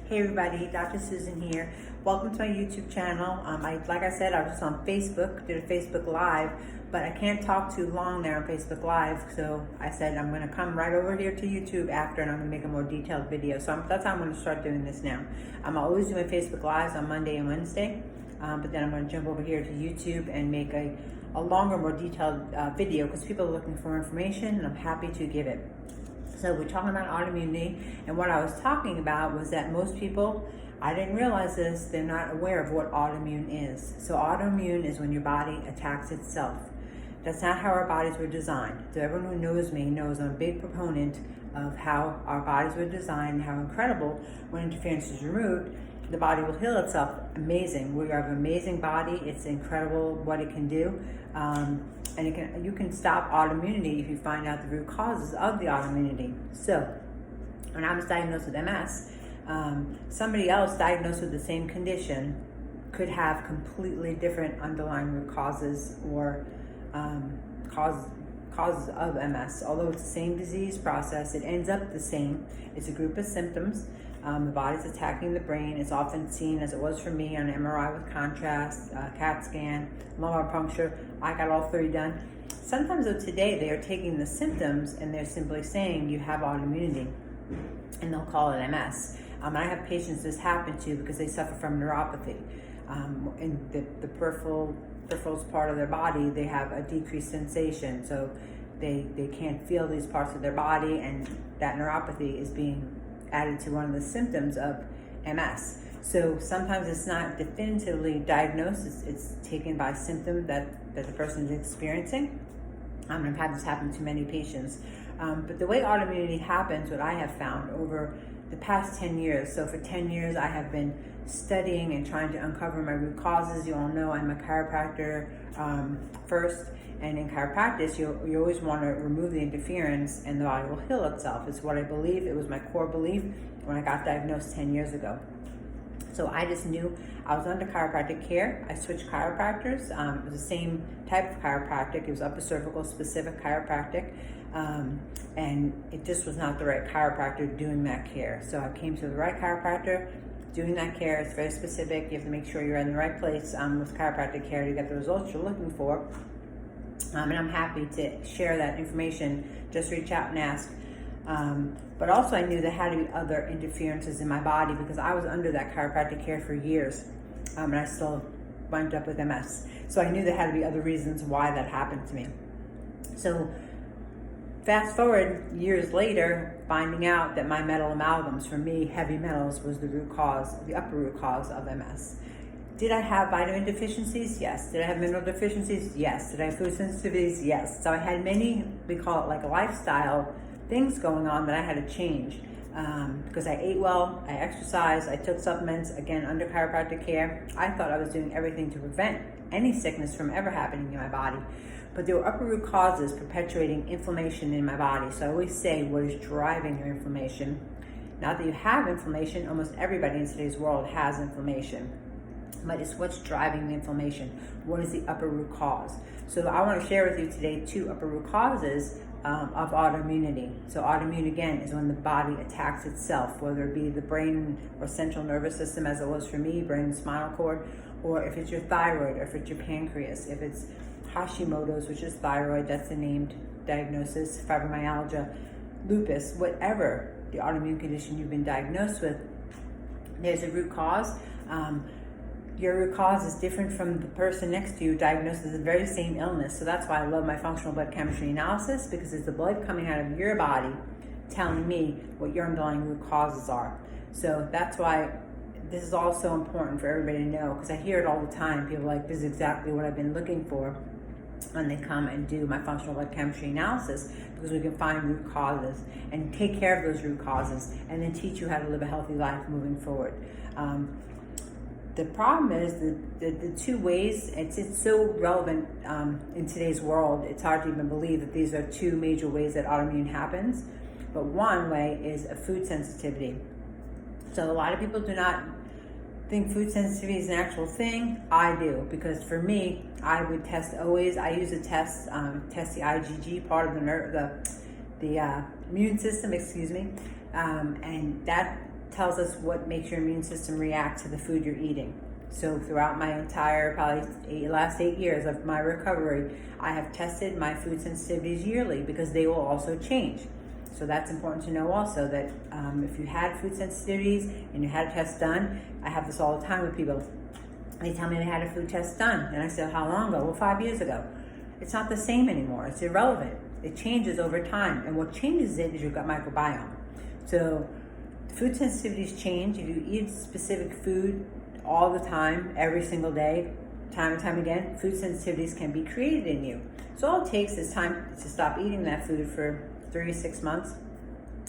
Hey everybody, Dr. Susan here. Welcome to my YouTube channel. Like I said, I was just on Facebook, did a Facebook Live, but I can't talk too long there on Facebook Live, so I said I'm going to come right over here to YouTube after, and I'm going to make a more detailed video. So that's how I'm going to start doing this now. I'm always doing Facebook Lives on Monday and Wednesday, but then I'm going to jump over here to YouTube and make a longer, more detailed video because people are looking for information, and I'm happy to give it. So we're talking about autoimmunity, and what I was talking about was that most people, I didn't realize this, they're not aware of what autoimmune is. So autoimmune is when your body attacks itself. That's not how our bodies were designed. So everyone who knows me knows I'm a big proponent of how our bodies were designed, how incredible when interference is removed, the body will heal itself. Amazing. We have an amazing body. It's incredible what it can do. And you can stop autoimmunity if you find out the root causes of the autoimmunity. So, when I was diagnosed with MS, somebody else diagnosed with the same condition could have completely different underlying root causes or causes of MS. Although it's the same disease process, it ends up the same. It's a group of symptoms. The body's attacking the brain. It's often seen, as it was for me, on an MRI with contrast, CAT scan, lumbar puncture. I got all three done. Sometimes, though, today they are taking the symptoms and they're simply saying you have autoimmunity, and they'll call it MS. I have patients this happen to because they suffer from neuropathy. In the peripherals part of their body, they have a decreased sensation, so they can't feel these parts of their body, and that neuropathy is being added to one of the symptoms of MS. So sometimes it's not definitively diagnosed, it's taken by symptom that the person is experiencing. I've had this happen to many patients. But the way autoimmunity happens, what I have found over the past 10 years, so for 10 years I have been studying and trying to uncover my root causes. You all know I'm a chiropractor first, and in chiropractic you always want to remove the interference and the body will heal itself. It's what I believe. It was my core belief when I got diagnosed 10 years ago. So I just knew I was under chiropractic care. I switched chiropractors. It was the same type of chiropractic. It was upper cervical specific chiropractic. And it just was not the right chiropractor doing that care. So I came to the right chiropractor doing that care. It's very specific. You have to make sure you're in the right place with chiropractic care to get the results you're looking for. And I'm happy to share that information. Just reach out and ask. But also I knew there had to be other interferences in my body because I was under that chiropractic care for years, and I still wound up with MS. So I knew there had to be other reasons why that happened to me. So fast forward years later, finding out that my metal amalgams, for me, heavy metals was the root cause, the upper root cause of MS. Did I have vitamin deficiencies? Yes. Did I have mineral deficiencies? Yes. Did I have food sensitivities? Yes. So I had many, we call it like a lifestyle things going on that I had to change because I ate well, I exercised, I took supplements, again, under chiropractic care. I thought I was doing everything to prevent any sickness from ever happening in my body. But there were upper root causes perpetuating inflammation in my body. So I always say, what is driving your inflammation? Not that you have inflammation, almost everybody in today's world has inflammation. But it's what's driving the inflammation. What is the upper root cause? So I want to share with you today 2 upper root causes of autoimmunity. So autoimmune, again, is when the body attacks itself, whether it be the brain or central nervous system, as it was for me, brain and spinal cord, or if it's your thyroid, or if it's your pancreas, if it's Hashimoto's, which is thyroid, that's the named diagnosis, fibromyalgia, lupus, whatever the autoimmune condition you've been diagnosed with, there's a root cause. Your root cause is different from the person next to you diagnosed with the very same illness. So that's why I love my functional blood chemistry analysis, because it's the blood coming out of your body telling me what your underlying root causes are. So that's why this is all so important for everybody to know, because I hear it all the time. People are like, this is exactly what I've been looking for when they come and do my functional blood chemistry analysis, because we can find root causes and take care of those root causes and then teach you how to live a healthy life moving forward. The problem is the 2 ways, it's so relevant in today's world, it's hard to even believe that these are 2 major ways that autoimmune happens. But one way is a food sensitivity. So a lot of people do not think food sensitivity is an actual thing. I do, because for me, I would test always. I use a test, test the IgG part of the immune system, and that tells us what makes your immune system react to the food you're eating. So throughout my entire last 8 years of my recovery, I have tested my food sensitivities yearly because they will also change. So that's important to know also, that if you had food sensitivities and you had a test done, I have this all the time with people. They tell me they had a food test done. And I said, how long ago? Well, 5 years ago. It's not the same anymore. It's irrelevant. It changes over time. And what changes it is your gut microbiome. So food sensitivities change. If you eat specific food all the time, every single day, time and time again, food sensitivities can be created in you. So all it takes is time to stop eating that food for 3 to 6 months,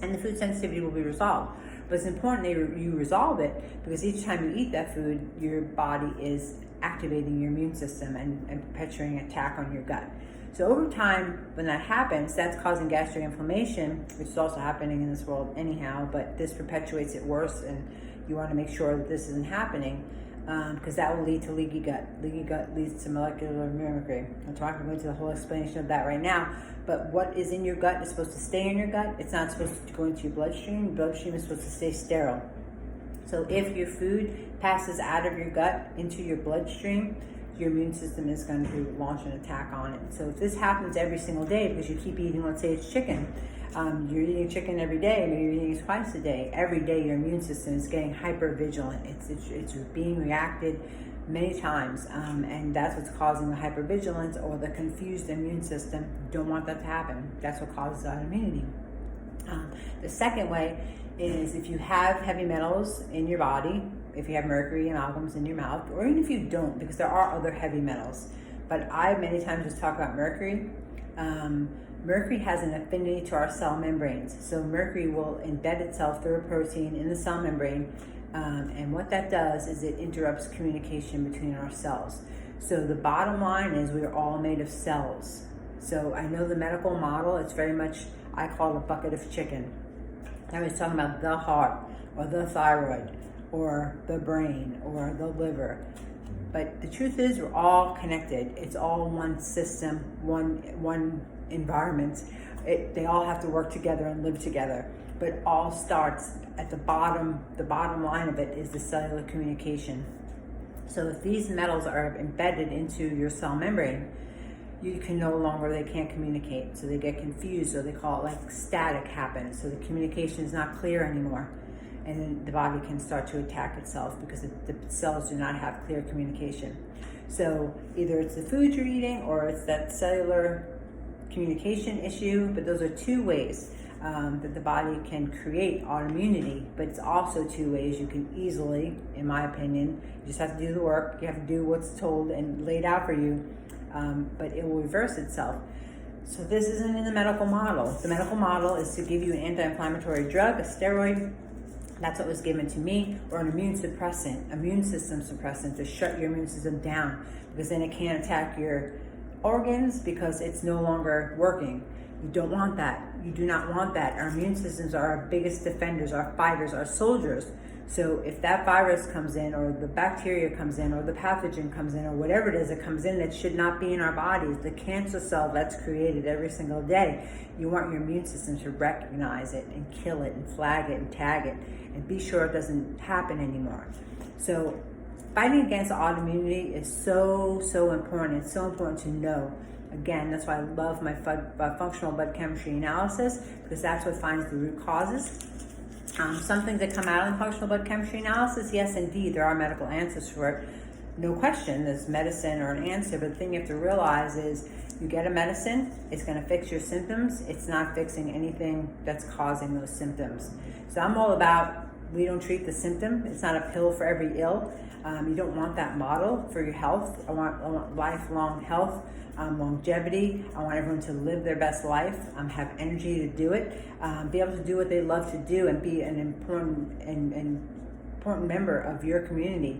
and the food sensitivity will be resolved. But it's important that you resolve it, because each time you eat that food, your body is activating your immune system and perpetuating an attack on your gut. So over time, when that happens, that's causing gastric inflammation, which is also happening in this world anyhow, but this perpetuates it worse, and you want to make sure that this isn't happening, because that will lead to leaky gut. Leaky gut leads to molecular mimicry. I'm not going to go into the whole explanation of that right now, but what is in your gut is supposed to stay in your gut. It's not supposed to go into your bloodstream. Your bloodstream is supposed to stay sterile. So if your food passes out of your gut into your bloodstream, your immune system is going to launch an attack on it. So if this happens every single day, because you keep eating, let's say it's chicken, you're eating chicken every day, maybe you're eating it twice a day. Every day your immune system is getting hyper vigilant. It's being reacted many times, and that's what's causing the hypervigilance or the confused immune system. You don't want that to happen. That's what causes autoimmunity. The second way is if you have heavy metals in your body, if you have mercury amalgams in your mouth, or even if you don't, because there are other heavy metals. But I many times just talk about mercury. Mercury has an affinity to our cell membranes. So mercury will embed itself through a protein in the cell membrane. And what that does is it interrupts communication between our cells. So the bottom line is we're all made of cells. So I know the medical model, it's very much, I call it a bucket of chicken. I was talking about the heart or the thyroid or the brain or the liver. But the truth is we're all connected. It's all one system, one environment. They all have to work together and live together. But it all starts at the bottom line of it is the cellular communication. So if these metals are embedded into your cell membrane, they can't communicate. So they get confused, so they call it like static happens. So the communication is not clear anymore. And then the body can start to attack itself because the cells do not have clear communication. So either it's the food you're eating or it's that cellular communication issue, but those are two ways that the body can create autoimmunity, but it's also two ways you can easily, in my opinion, you just have to do the work, you have to do what's told and laid out for you, but it will reverse itself. So this isn't in the medical model. The medical model is to give you an anti-inflammatory drug, a steroid. That's what was given to me, or an immune system suppressant to shut your immune system down, because then it can't attack your organs because it's no longer working. You don't want that. You do not want that. Our immune systems are our biggest defenders, our fighters, our soldiers. So if that virus comes in, or the bacteria comes in, or the pathogen comes in, or whatever it is that comes in that should not be in our bodies, the cancer cell that's created every single day, you want your immune system to recognize it and kill it and flag it and tag it and be sure it doesn't happen anymore. So fighting against autoimmunity is so important. It's so important to know. Again, that's why I love my functional blood chemistry analysis, because that's what finds the root causes. Some things that come out in functional blood chemistry analysis, yes, indeed, there are medical answers for it. No question, there's medicine or an answer, but the thing you have to realize is you get a medicine, it's going to fix your symptoms. It's not fixing anything that's causing those symptoms. So I'm all about, we don't treat the symptom. It's not a pill for every ill. You don't want that model for your health. I want lifelong health, longevity. I want everyone to live their best life, have energy to do it, be able to do what they love to do, and be an important member of your community.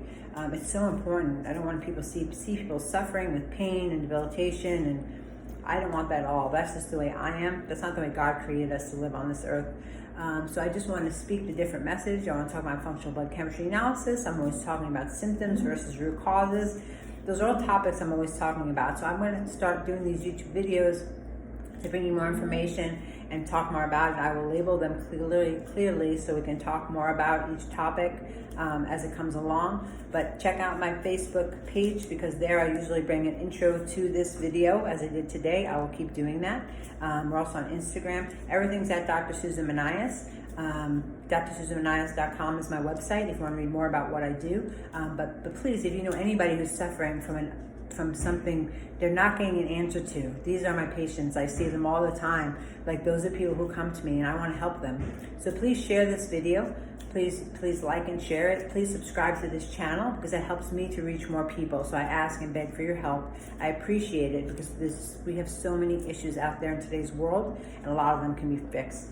It's so important. I don't want people see people suffering with pain and debilitation, and I don't want that at all. That's just the way I am. That's not the way God created us to live on this earth. So I just want to speak the different message. I want to talk about functional blood chemistry analysis. I'm always talking about symptoms versus root causes. Those are all topics I'm always talking about. So I'm going to start doing these YouTube videos to bring you more information and talk more about it. I will label them clearly so we can talk more about each topic as it comes along. But check out my Facebook page, because there I usually bring an intro to this video as I did today. I will keep doing that. We're also on Instagram. Everything's at Dr. Susan Manias. drsusanmanias.com is my website if you want to read more about what I do. But please, if you know anybody who's suffering from something they're not getting an answer to, these are my patients. I see them all the time. Like, those are people who come to me and I want to help them. So please share this video. Please like and share it. Please subscribe to this channel, because it helps me to reach more people. So I ask and beg for your help. I appreciate it, because we have so many issues out there in today's world, and a lot of them can be fixed.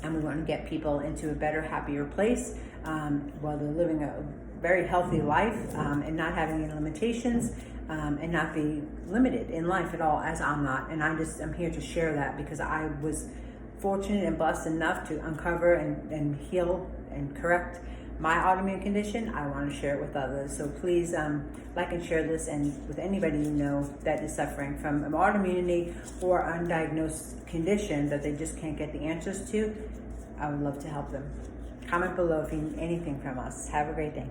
And we want to get people into a better, happier place while they're living a very healthy life and not having any limitations and not be limited in life at all, as I'm not. And I'm here to share that, because I was fortunate and blessed enough to uncover and heal and correct my autoimmune condition. I want to share it with others. So please like and share this, and with anybody you know that is suffering from an autoimmunity or undiagnosed condition that they just can't get the answers to. I would love to help them. Comment below if you need anything from us. Have a great day.